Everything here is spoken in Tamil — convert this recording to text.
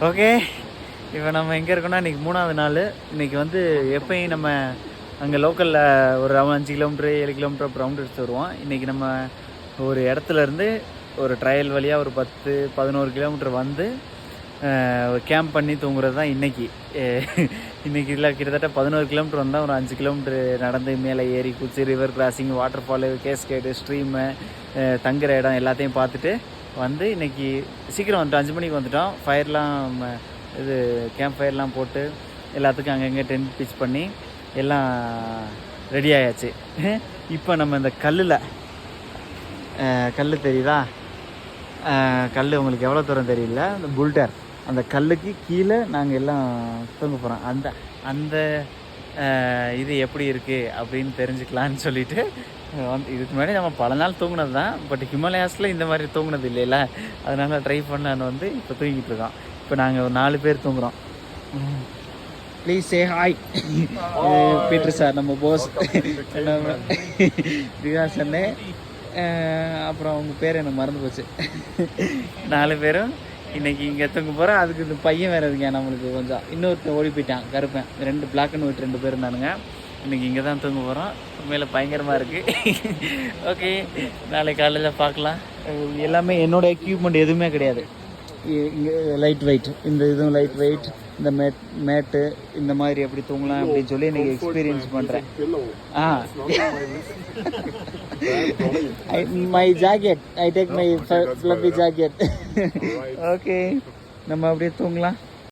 ஓகே, இப்போ நம்ம எங்கே இருக்கோம்னா இன்றைக்கி 3வது நாள். இன்றைக்கி வந்து எப்பயும் நம்ம அங்கே லோக்கலில் ஒரு 5 கிலோமீட்ரு 7 கிலோமீட்டர் அப்புறம் ரவுண்ட் எடுத்து வருவோம். இன்றைக்கி நம்ம ஒரு இடத்துலேருந்து ஒரு ட்ரையல் வழியாக ஒரு 10-11 கிலோமீட்டர் வந்து கேம்ப் பண்ணி தூங்குறது தான் இன்றைக்கி. இன்றைக்கி இல்லை, கிட்டத்தட்ட 11 கிலோமீட்டர் வந்தால் ஒரு 5 கிலோமீட்ரு நடந்து மேலே ஏறி குச்சி, river crossing, water fall, cascade, stream, தங்குற இடம் எல்லாத்தையும் பார்த்துட்டு வந்து இன்றைக்கி சீக்கிரம் வந்துட்டோம். 5 மணிக்கு வந்துட்டோம். ஃபயர்லாம் இது கேம்ப் ஃபயர்லாம் போட்டு எல்லாத்துக்கும் அங்கங்கே டென்ட் பிச் பண்ணி எல்லாம் ரெடி ஆயாச்சு. இப்போ நம்ம இந்த கல் தெரியுதா? கல் உங்களுக்கு எவ்வளோ தூரம் தெரியல, அந்த புல்டர் அந்த கல்லுக்கு கீழே நாங்கள் எல்லாம் தூங்க போகிறோம். அந்த இது எப்படி இருக்குது அப்படின்னு தெரிஞ்சுக்கலான்னு சொல்லிட்டு இதுக்கு முன்னாடி நம்ம பல நாள் தூங்கினது தான். பட் ஹிமாலயாஸில் இந்த மாதிரி தூங்கினது இல்லைல்ல, அதனால் ட்ரை பண்ணலான்னு வந்து இப்போ தூங்கிட்டு இருக்கோம். இப்போ நாங்கள் ஒரு 4 பேர் தூங்குகிறோம். Please say hi. Peter sir நம்ம போஸ், விகாஸ் அண்ணே, அப்புறம் அவங்க பேர் எனக்கு மறந்து போச்சு. 4 பேரும் இன்றைக்கி இங்கே தூங்க போகிறோம். அதுக்கு இந்த பையன் வேறு இருக்குங்க நம்மளுக்கு கொஞ்சம். இன்னொருத்தர் ஓடி போயிட்டான், கருப்பேன். 2 பிளாக் அண்ட் ஒயிட் 2 பேர் இருந்தானுங்க. இன்றைக்கி இங்கே தான் தூங்க போகிறோம். உண்மையில் பயங்கரமாக இருக்குது. ஓகே, நாளைக்கு காலையில் பார்க்கலாம். எல்லாமே என்னோடய எக்யூப்மெண்ட் எதுவுமே கிடையாது. இங்கே லைட் வெயிட், இந்த இதுவும் லைட் வெயிட், இந்த மேட்டு இந்த மாதிரி எப்படி தூங்கலாம் அப்படின்னு சொல்லி எனக்கு எக்ஸ்பீரியன்ஸ் பண்ணுறேன். My jacket, I take my fluffy jacket. Okay, நம்ம அப்படியே தூங்கலாம்.